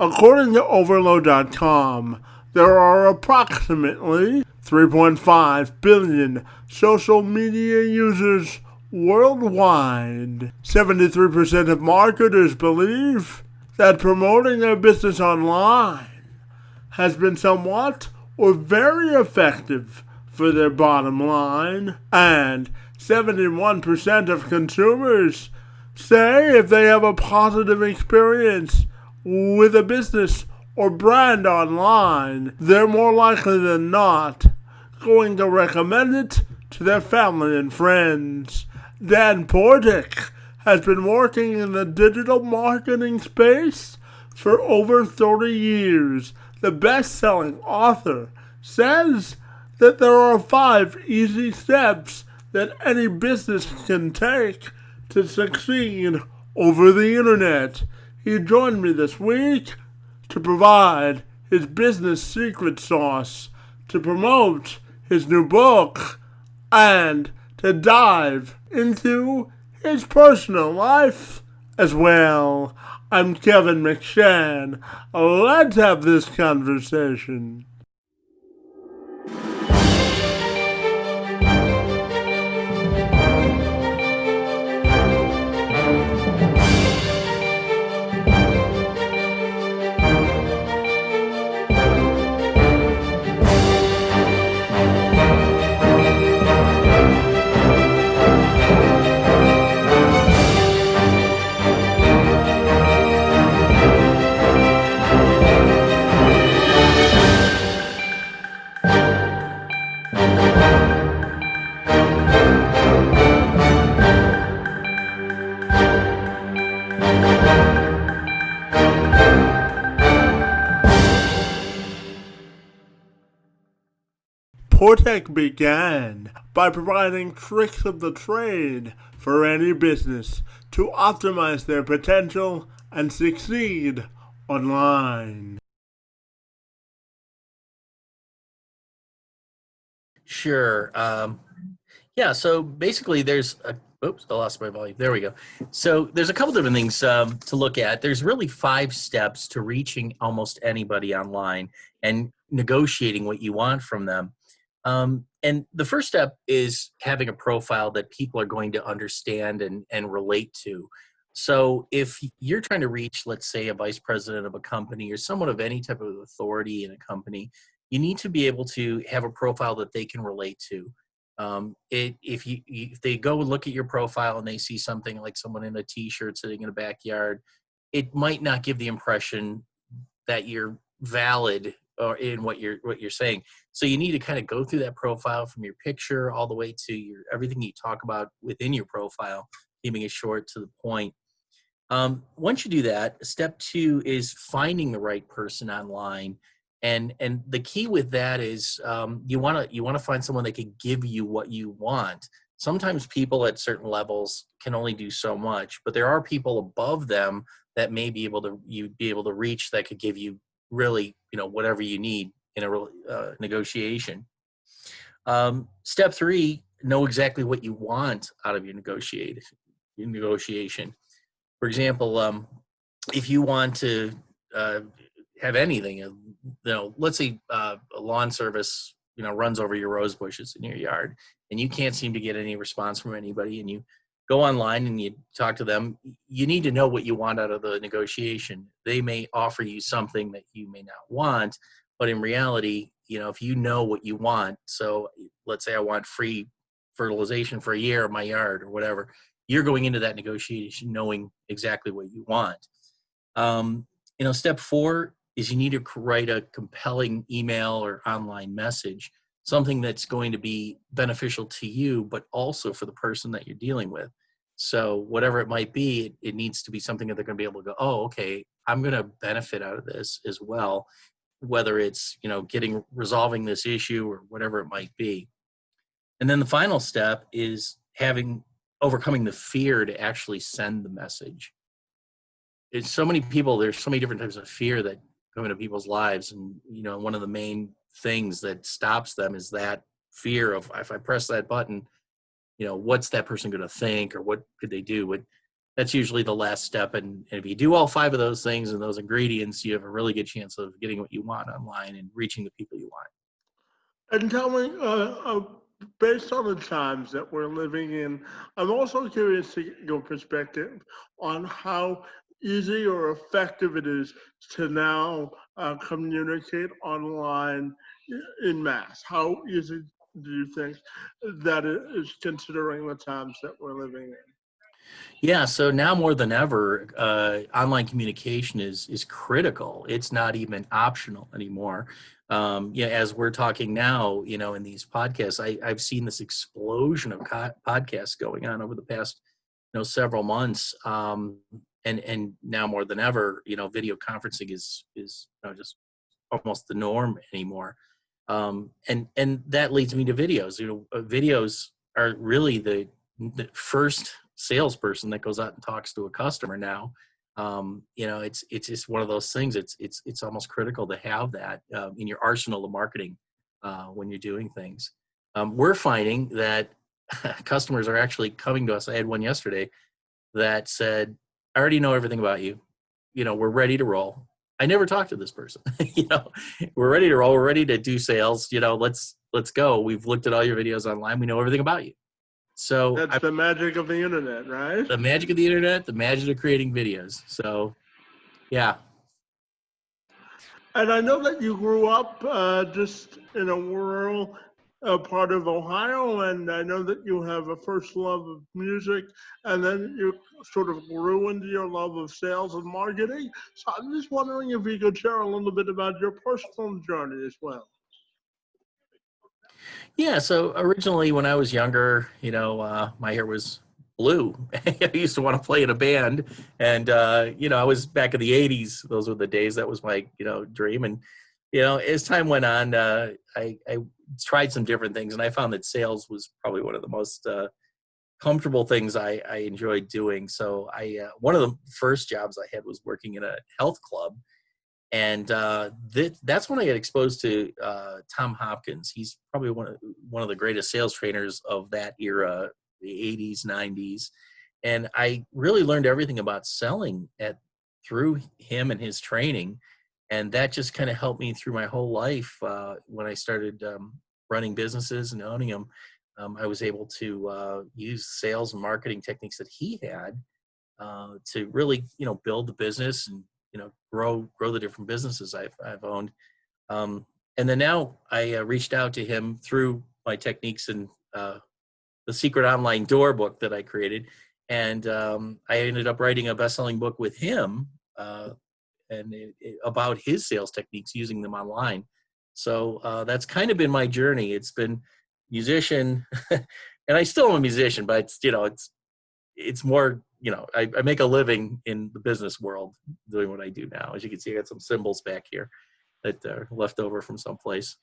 According to Overload.com, there are approximately 3.5 billion social media users worldwide. 73% of marketers believe that promoting their business online has been somewhat or very effective for their bottom line, and 71% of consumers say if they have a positive experience with a business or brand online, they're more likely than not going to recommend it to their family and friends. Dan Portik has been working in the digital marketing space for over 30 years. The best-selling author says that there are 5 easy steps that any business can take to succeed over the internet. He joined me this week to provide his business secret sauce, to promote his new book, and to dive into his personal life as well. I'm Kevin McShann. Let's have this conversation. Portik began by providing tricks of the trade for any business to optimize their potential and succeed online. Sure. Yeah, so basically oops, I lost my volume. There we go. So there's a couple different things to look at. There's really 5 steps to reaching almost anybody online and negotiating what you want from them. And the first step is having a profile that people are going to understand and relate to. So if you're trying to reach, let's say, a vice president of a company or someone of any type of authority in a company, you need to be able to have a profile that they can relate to. If they go and look at your profile and they see something like someone in a t-shirt sitting in a backyard, it might not give the impression that you're valid or in what you're saying. So you need to kind of go through that profile from your picture all the way to your everything you talk about within your profile, keeping it short to the point. Once you do that, step 2 is finding the right person online, and the key with that is you want to find someone that can give you what you want. Sometimes people at certain levels can only do so much, but there are people above them that may be able to you'd be able to reach that could give you really whatever you need in a negotiation. Step 3, know exactly what you want out of your negotiation. For example, if you want to have anything, let's say a lawn service, runs over your rose bushes in your yard, and you can't seem to get any response from anybody, and you go online and you talk to them, you need to know what you want out of the negotiation. They may offer you something that you may not want, but in reality, if you know what you want, so let's say I want free fertilization for a year of my yard or whatever, you're going into that negotiation knowing exactly what you want. Step 4 is you need to write a compelling email or online message, something that's going to be beneficial to you, but also for the person that you're dealing with. So whatever it might be, it needs to be something that they're going to be able to go, oh, okay, I'm going to benefit out of this as well, whether it's, resolving this issue or whatever it might be. And then the final step is overcoming the fear to actually send the message. There's so many different types of fear that come into people's lives. And, one of the main things that stops them is that fear of, if I press that button, what's that person going to think or what could they do? But that's usually the last step. And if you do all 5 of those things and those ingredients, you have a really good chance of getting what you want online and reaching the people you want. And tell me, based on the times that we're living in, I'm also curious to get your perspective on how easy or effective it is to now communicate online in mass. How easy do you think that it is, considering the times that we're living in? Yeah, so now more than ever, online communication is critical. It's not even optional anymore. Yeah, as we're talking now, in these podcasts, I've seen this explosion of podcasts going on over the past, several months. And now more than ever, video conferencing is just almost the norm anymore. And that leads me to videos. Videos are really the first salesperson that goes out and talks to a customer now. It's just one of those things. It's almost critical to have that in your arsenal of marketing when you're doing things. We're finding that customers are actually coming to us. I had one yesterday that said, "I already know everything about you. We're ready to roll. I never talked to this person. We're ready to roll. We're ready to do sales. Let's go. We've looked at all your videos online. We know everything about you." So That's the magic of the internet, right? the magic of the internet, the magic of creating videos. So yeah. And I know that you grew up just in a rural part of Ohio, and I know that you have a first love of music, and then you sort of grew into your love of sales and marketing. So I'm just wondering if you could share a little bit about your personal journey as well. Yeah, so originally when I was younger, my hair was blue. I used to want to play in a band, and I was back in the '80s. Those were the days. That was my dream. And as time went on, I tried some different things, and I found that sales was probably one of the most comfortable things I enjoyed doing. So I one of the first jobs I had was working in a health club, and that's when I got exposed to Tom Hopkins. He's probably one of the greatest sales trainers of that era, the '80s, '90s, and I really learned everything about selling through him and his training, and that just kind of helped me through my whole life. When I started running businesses and owning them, I was able to use sales and marketing techniques that he had to really build the business and grow the different businesses I've owned. And then now I reached out to him through my techniques and the secret online door book that I created, and I ended up writing a best-selling book with him about his sales techniques using them online. So that's kind of been my journey. It's been musician, and I still am a musician, but it's more, I make a living in the business world doing what I do now. As you can see, I got some symbols back here that are left over from someplace.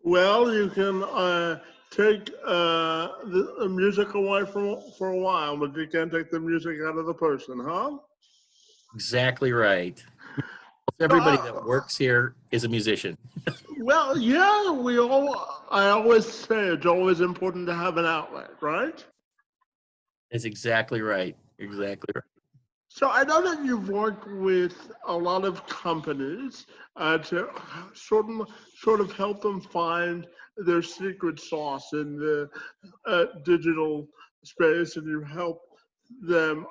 Well, you can take the music away for a while, but you can't take the music out of the person, huh? Exactly right. So, Everybody that works here is a musician. well, yeah, I always say it's always important to have an outlet, right? That's exactly right. Exactly right. So I know that you've worked with a lot of companies to sort of help them find their secret sauce in the digital space, and you help them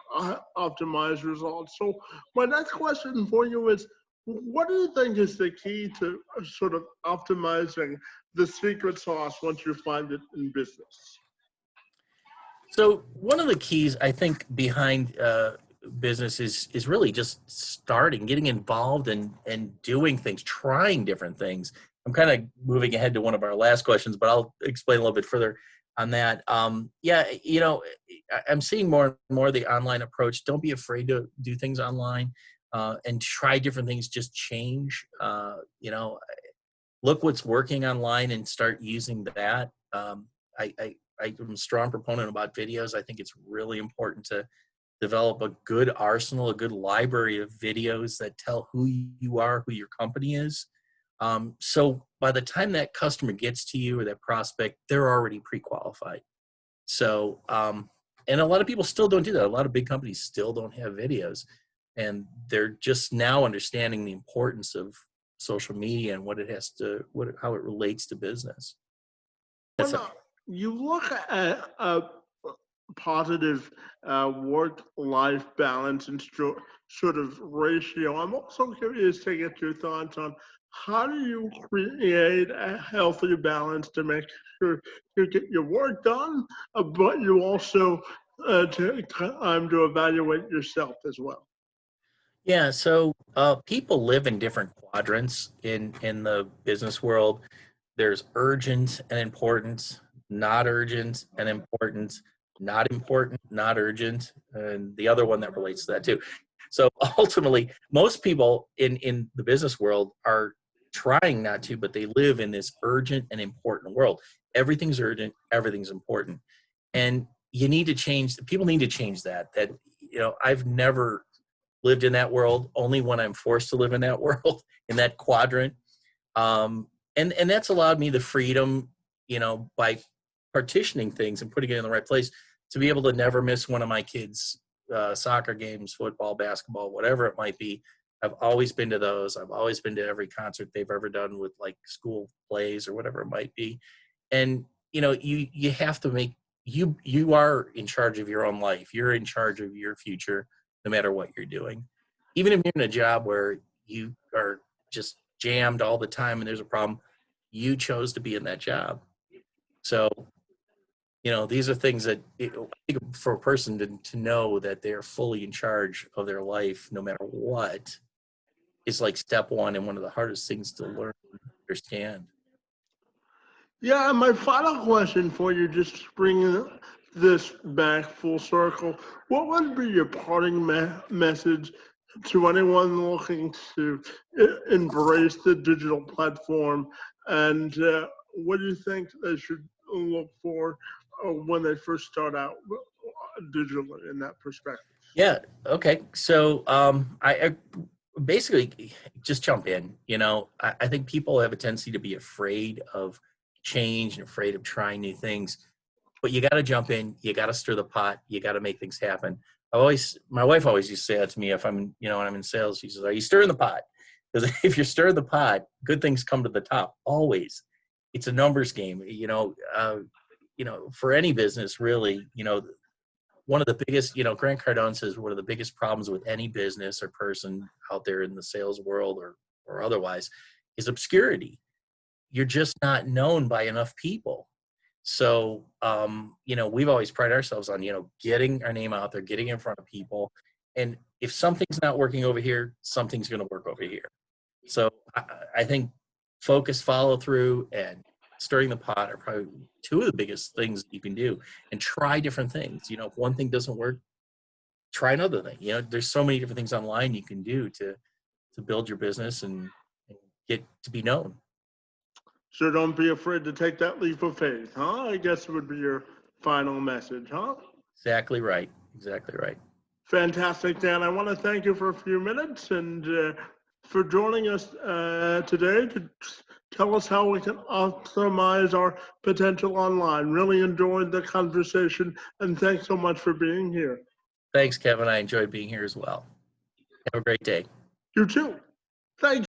optimize results. So my next question for you is, what do you think is the key to sort of optimizing the secret sauce once you find it in business? So one of the keys I think behind business is really just starting, getting involved and doing things, trying different things. I'm kind of moving ahead to one of our last questions, but I'll explain a little bit further on that. Yeah, I'm seeing more and more the online approach. Don't be afraid to do things online and try different things. Just change. Look what's working online and start using that. I'm a strong proponent about videos. I think it's really important to develop a good arsenal, a good library of videos that tell who you are, who your company is. So by the time that customer gets to you or that prospect, they're already pre-qualified. So And a lot of people still don't do that. A lot of big companies still don't have videos, and they're just now understanding the importance of social media and what it has to, how it relates to business. That's When a, you look at a positive work-life balance and sort of ratio, I'm also curious to get your thoughts on how do you create a healthy balance to make sure you get your work done, but you also take time to evaluate yourself as well. yeah. So people live in different quadrants in the business world. There's urgent and important, not urgent and important, not important, not urgent, and the other one that relates to that too. So ultimately, most people in the business world are trying not to, but they live in this urgent and important world. Everything's urgent, everything's important, and you need to change. People need to change that. That, I've never lived in that world. Only when I'm forced to live in that world, in that quadrant. And that's allowed me the freedom, by partitioning things and putting it in the right place, to be able to never miss one of my kids' soccer games, football, basketball, whatever it might be. I've always been to those. I've always been to every concert they've ever done with like school plays or whatever it might be. And you have to make, you are in charge of your own life. You're in charge of your future, no matter what you're doing. Even if you're in a job where you are just jammed all the time and there's a problem, you chose to be in that job. So, these are things that I think for a person to know that they're fully in charge of their life, no matter what, is like step one and one of the hardest things to learn and understand. Yeah, and my final question for you, just bringing this back full circle, what would be your parting message to anyone looking to embrace the digital platform? And what do you think they should look for when they first start out digitally in that perspective? Yeah. Okay. So I basically just jump in. I think people have a tendency to be afraid of change and afraid of trying new things, but you got to jump in. You got to stir the pot. You got to make things happen. My wife always used to say that to me if I'm, when I'm in sales. She says, "Are you stirring the pot?" Because if you're stirring the pot, good things come to the top. Always. It's a numbers game. For any business, really. One of the biggest, Grant Cardone says one of the biggest problems with any business or person out there in the sales world or otherwise is obscurity. You're just not known by enough people. So, we've always prided ourselves on, getting our name out there, getting in front of people. And if something's not working over here, something's going to work over here. So I think focus, follow through, and stirring the pot are probably two of the biggest things you can do. And try different things. If one thing doesn't work, try another thing. There's so many different things online you can do to build your business and get to be known. So don't be afraid to take that leap of faith, huh? I guess would be your final message, huh? Exactly right. Exactly right. Fantastic, Dan. I want to thank you for a few minutes and for joining us today to tell us how we can optimize our potential online. Really enjoyed the conversation, and thanks so much for being here. Thanks, Kevin. I enjoyed being here as well. Have a great day. You too. Thank